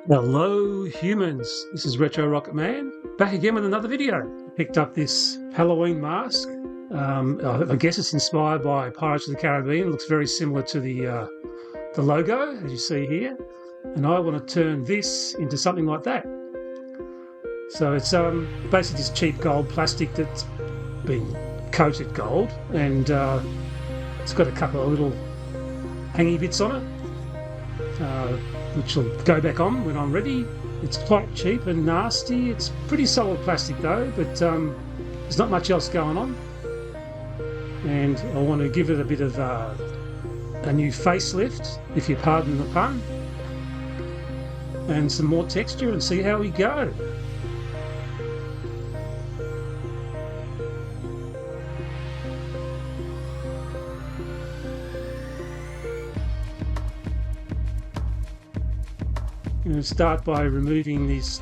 Hello humans, this is Retro Rocket Man, back again with another video. Picked up this Halloween mask. I guess it's inspired by Pirates of the Caribbean. It looks very similar to the logo, as you see here. And I want to turn this into something like that. So it's basically just cheap gold plastic that's been coated gold, and it's got a couple of little hangy bits on it. Which will go back on when I'm ready. It's quite cheap and nasty. It's pretty solid plastic though, but there's not much else going on. And I want to give it a bit of a new facelift, if you pardon the pun, and some more texture and see how we go. I'm going to start by removing these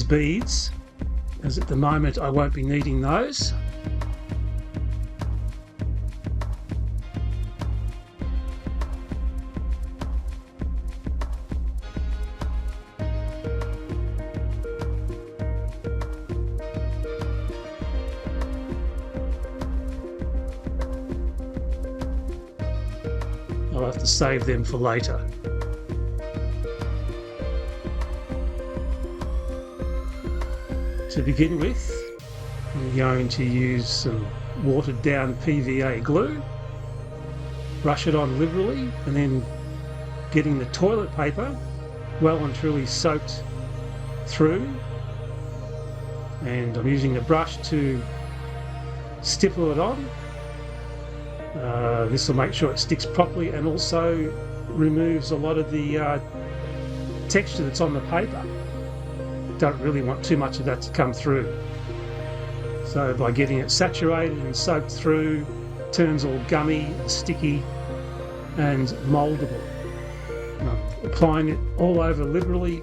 beads, as at the moment I won't be needing those. I'll have to save them for later. To begin with, I'm going to use some watered down PVA glue, brush it on liberally, and then getting the toilet paper well and truly soaked through, and I'm using the brush to stipple it on. This will make sure it sticks properly and also removes a lot of the texture that's on the paper. Don't really want too much of that to come through. So by getting it saturated and soaked through, it turns all gummy, sticky and mouldable. And I'm applying it all over liberally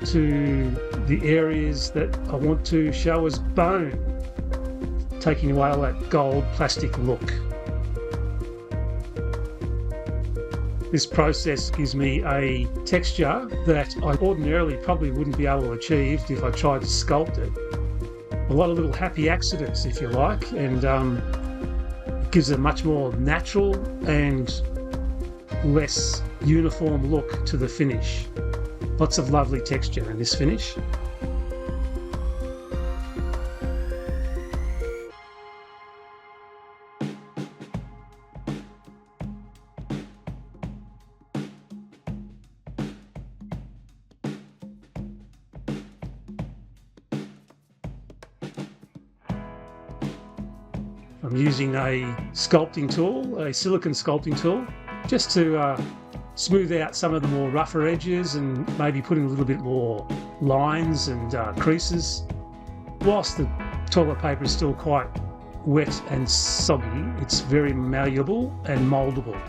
to the areas that I want to show as bone, taking away all that gold plastic look. This process gives me a texture that I ordinarily probably wouldn't be able to achieve if I tried to sculpt it. A lot of little happy accidents, if you like, and it gives a much more natural and less uniform look to the finish. Lots of lovely texture in this finish. I'm using a sculpting tool, a silicone sculpting tool, just to smooth out some of the more rougher edges and maybe putting a little bit more lines and creases. Whilst the toilet paper is still quite wet and soggy, it's very malleable and mouldable.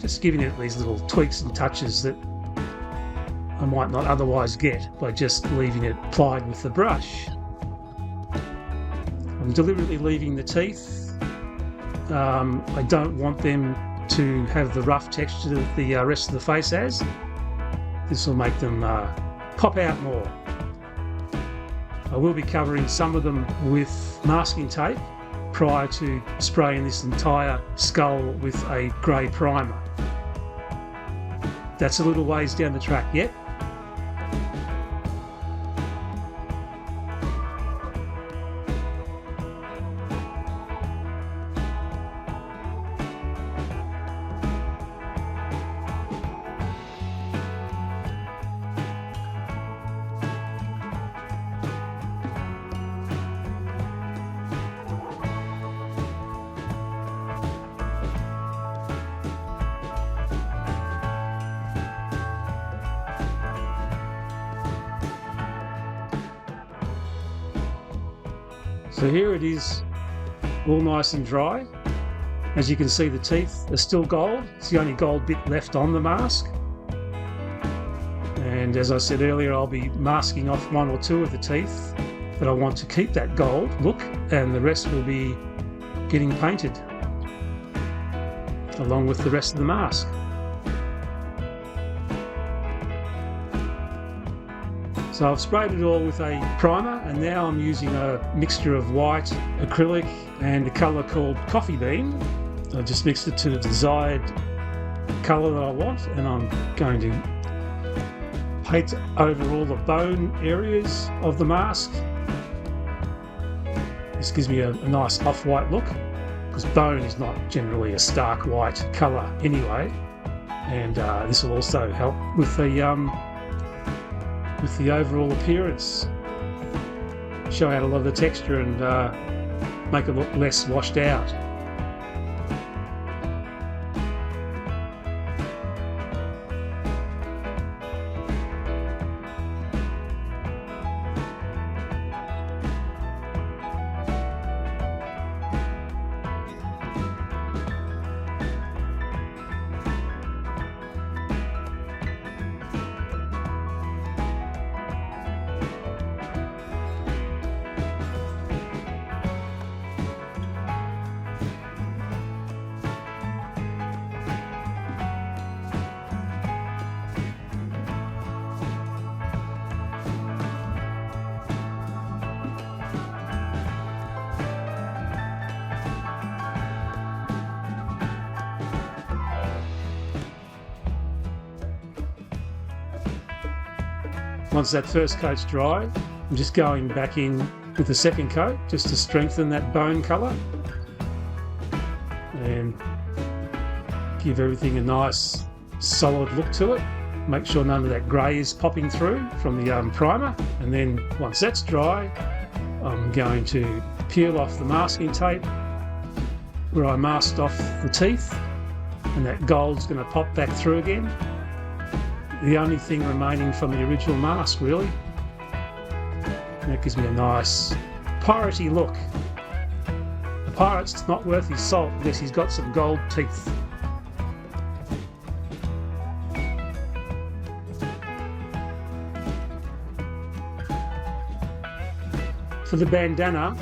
Just giving it these little tweaks and touches that I might not otherwise get by just leaving it applied with the brush. I'm deliberately leaving the teeth. I don't want them to have the rough texture that the rest of the face has. This will make them pop out more. I will be covering some of them with masking tape prior to spraying this entire skull with a grey primer. That's a little ways down the track yet. So here it is, all nice and dry. As you can see, the teeth are still gold. It's the only gold bit left on the mask. And as I said earlier, I'll be masking off one or two of the teeth that I want to keep that gold look, and the rest will be getting painted along with the rest of the mask. So I've sprayed it all with a primer, and now I'm using a mixture of white, acrylic and a colour called coffee bean. I just mixed it to the desired colour that I want, and I'm going to paint over all the bone areas of the mask. This gives me a nice off-white look, because bone is not generally a stark white colour anyway, and this will also help with the overall appearance, show out a lot of the texture and make it look less washed out. Once that first coat's dry, I'm just going back in with the second coat just to strengthen that bone colour and give everything a nice solid look to it. Make sure none of that grey is popping through from the primer, and then once that's dry, I'm going to peel off the masking tape where I masked off the teeth, and that gold's going to pop back through again. The only thing remaining from the original mask, really. And that gives me a nice piratey look. The pirate's not worth his salt unless he's got some gold teeth. For the bandana,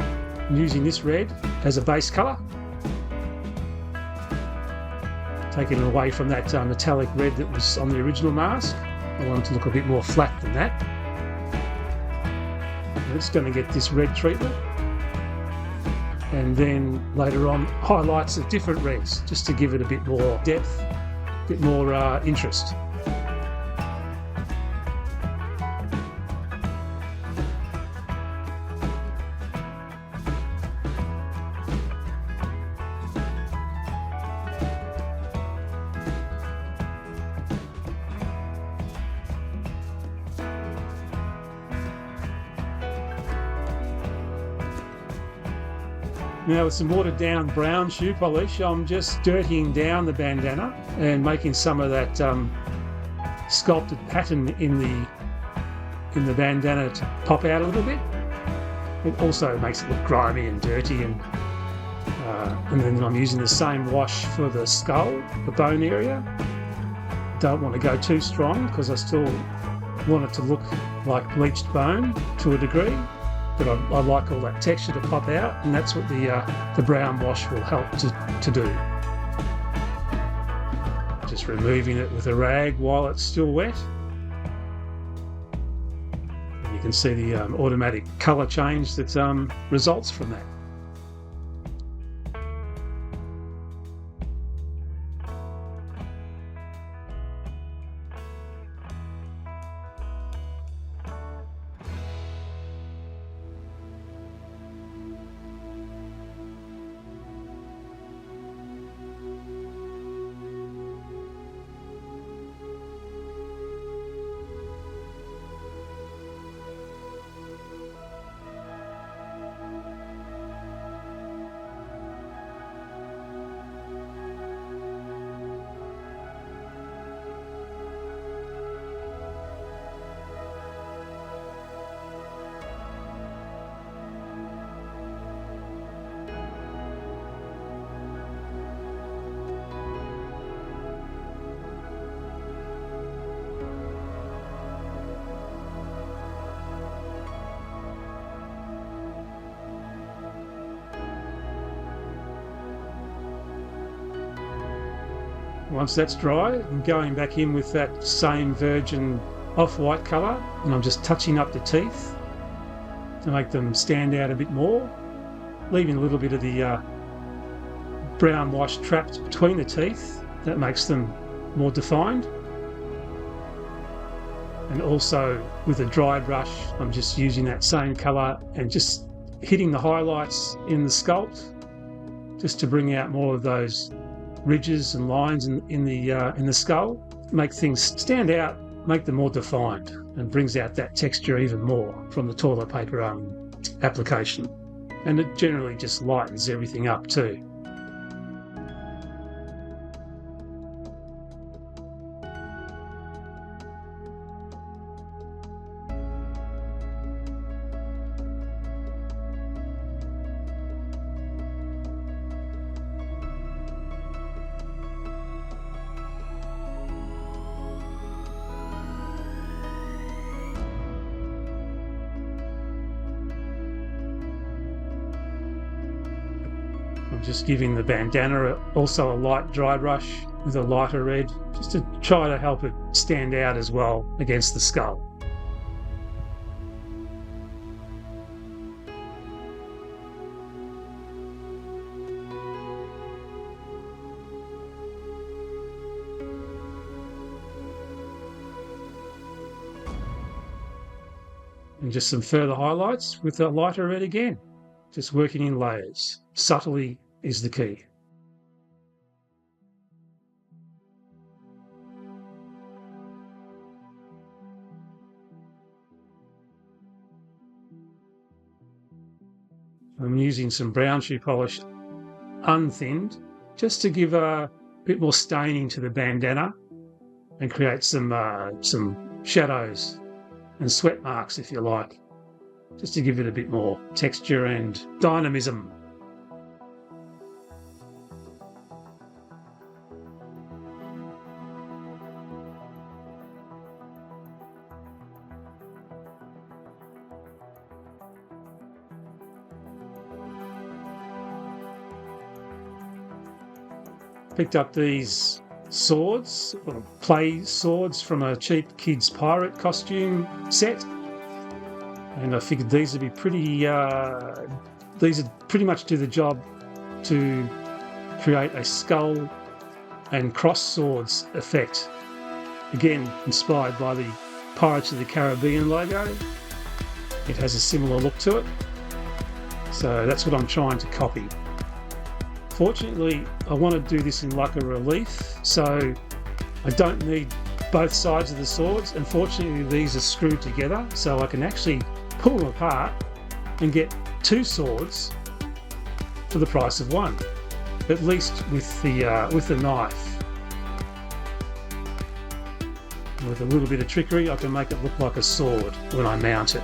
I'm using this red as a base colour. Taking it away from that metallic red that was on the original mask. I want it to look a bit more flat than that. And it's going to get this red treatment. And then later on, highlights of different reds, just to give it a bit more depth, a bit more interest. Now with some watered down brown shoe polish, I'm just dirtying down the bandana and making some of that sculpted pattern in the bandana to pop out a little bit. It also makes it look grimy and dirty, and then I'm using the same wash for the skull, the bone area. Don't want to go too strong because I still want it to look like bleached bone to a degree. But I like all that texture to pop out, and that's what the brown wash will help to do. Just removing it with a rag while it's still wet. And you can see the automatic colour change that results from that. Once that's dry, I'm going back in with that same virgin off-white colour, and I'm just touching up the teeth to make them stand out a bit more, leaving a little bit of the brown wash trapped between the teeth. That makes them more defined. And also with a dry brush, I'm just using that same colour and just hitting the highlights in the sculpt, just to bring out more of those ridges and lines in the skull, make things stand out, make them more defined, and brings out that texture even more from the toilet paper application. And it generally just lightens everything up too. I'm just giving the bandana also a light dry brush with a lighter red, just to try to help it stand out as well against the skull. And just some further highlights with a lighter red again, just working in layers. Subtly is the key. I'm using some brown shoe polish unthinned, just to give a bit more staining to the bandana and create some shadows and sweat marks, if you like, just to give it a bit more texture and dynamism. Picked up these swords, or play swords, from a cheap kids pirate costume set, and I figured these would be these would pretty much do the job to create a skull and cross swords effect. Again, inspired by the Pirates of the Caribbean logo. It has a similar look to it, so that's what I'm trying to copy. Fortunately, I want to do this in like a relief, so I don't need both sides of the swords, and fortunately these are screwed together, so I can actually pull them apart and get two swords for the price of one, at least with the knife. With a little bit of trickery, I can make it look like a sword when I mount it.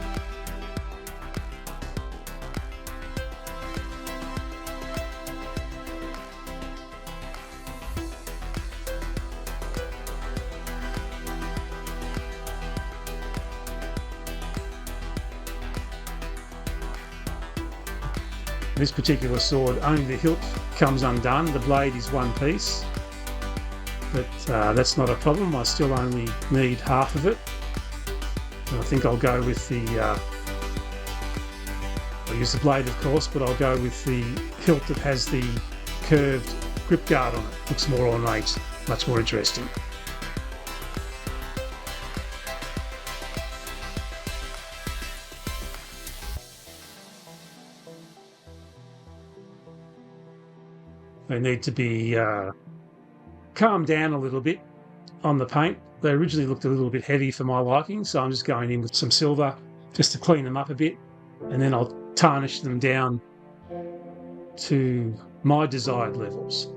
This particular sword, only the hilt comes undone, the blade is one piece, but that's not a problem. I still only need half of it, and I think I'll go with I'll use the blade of course, but I'll go with the hilt that has the curved grip guard on it. Looks more ornate, much more interesting. They need to be calmed down a little bit on the paint. They originally looked a little bit heavy for my liking, so I'm just going in with some silver just to clean them up a bit, and then I'll tarnish them down to my desired levels.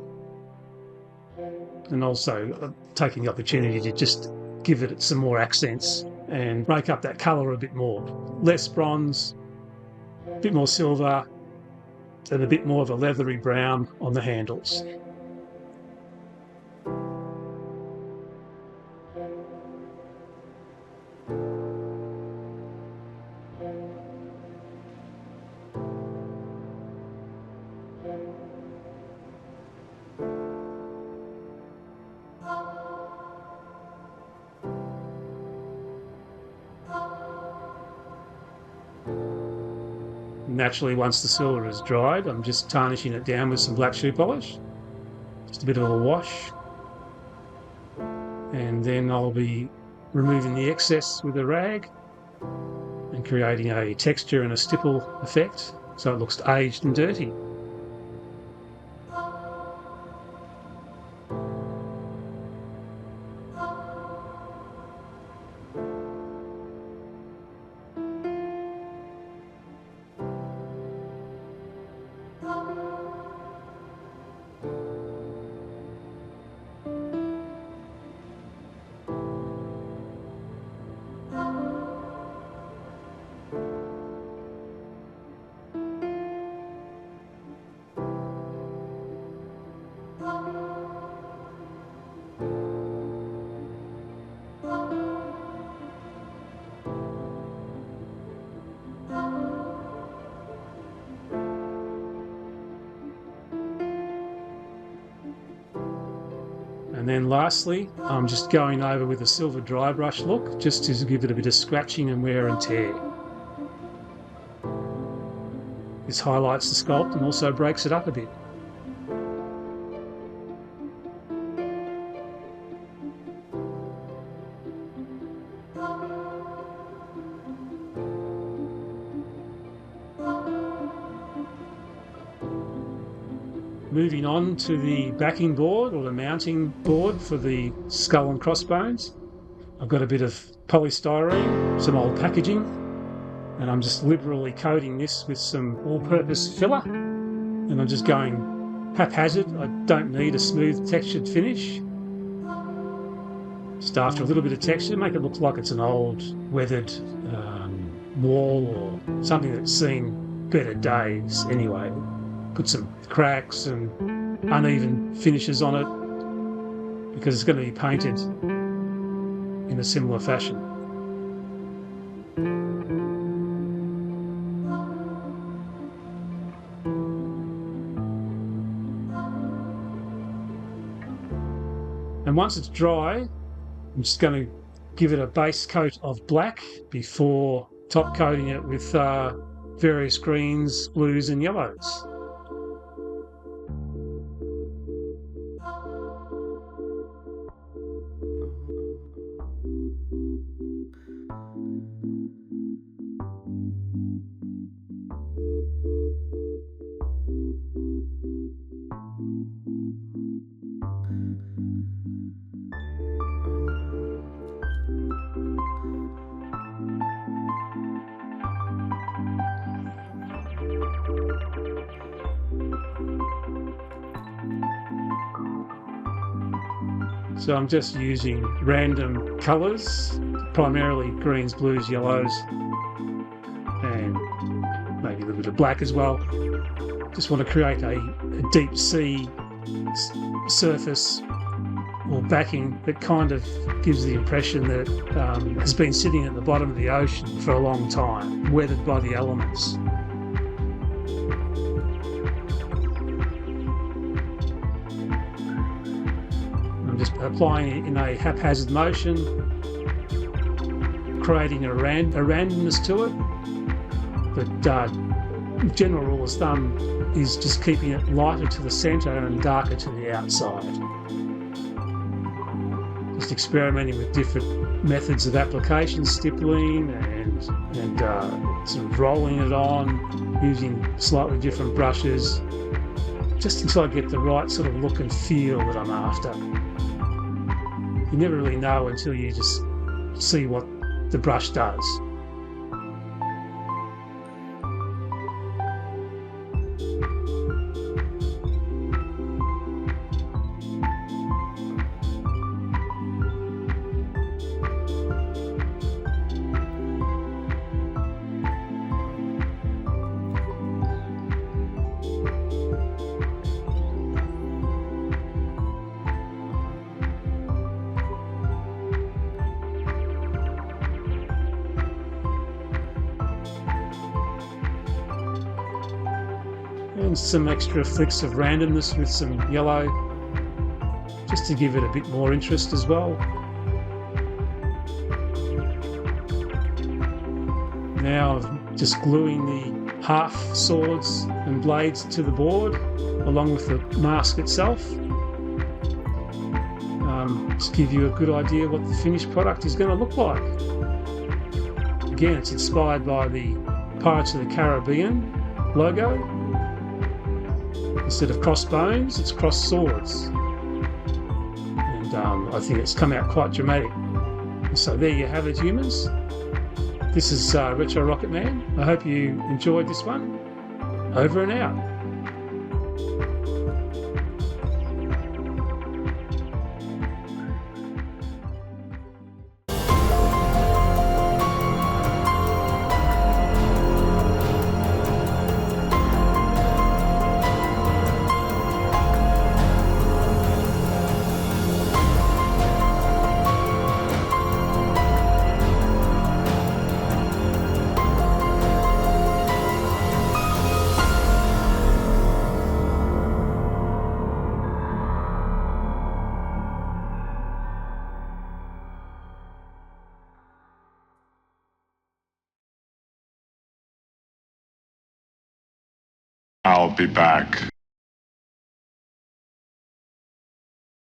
And also taking the opportunity to just give it some more accents and break up that colour a bit more. Less bronze, a bit more silver, and a bit more of a leathery brown on the handles. Naturally, once the silver is dried, I'm just tarnishing it down with some black shoe polish. Just a bit of a wash. And then I'll be removing the excess with a rag and creating a texture and a stipple effect so it looks aged and dirty. And then lastly, I'm just going over with a silver dry brush look, just to give it a bit of scratching and wear and tear. This highlights the sculpt and also breaks it up a bit. Moving on to the backing board or the mounting board for the skull and crossbones. I've got a bit of polystyrene, some old packaging, and I'm just liberally coating this with some all-purpose filler. And I'm just going haphazard. I don't need a smooth textured finish. Just after a little bit of texture, make it look like it's an old weathered wall or something that's seen better days anyway. Put some cracks and uneven finishes on it because it's going to be painted in a similar fashion. And once it's dry, I'm just going to give it a base coat of black before top coating it with various greens, blues and yellows. So I'm just using random colours, primarily greens, blues, yellows, and maybe a little bit of black as well. Just want to create a deep sea surface or backing that kind of gives the impression that has been sitting at the bottom of the ocean for a long time, weathered by the elements. Just applying it in a haphazard motion, creating a randomness to it. But general rule of thumb is just keeping it lighter to the centre and darker to the outside. Just experimenting with different methods of application, stippling and sort of rolling it on, using slightly different brushes, just until I get the right sort of look and feel that I'm after. You never really know until you just see what the brush does. And some extra flicks of randomness with some yellow, just to give it a bit more interest as well. Now I'm just gluing the half swords and blades to the board, along with the mask itself, to give you a good idea what the finished product is going to look like. Again, it's inspired by the Pirates of the Caribbean logo. Instead of crossbones, it's cross swords. And I think it's come out quite dramatic. So there you have it, humans. This is Retro Rocket Man. I hope you enjoyed this one. Over and out. I'll be back.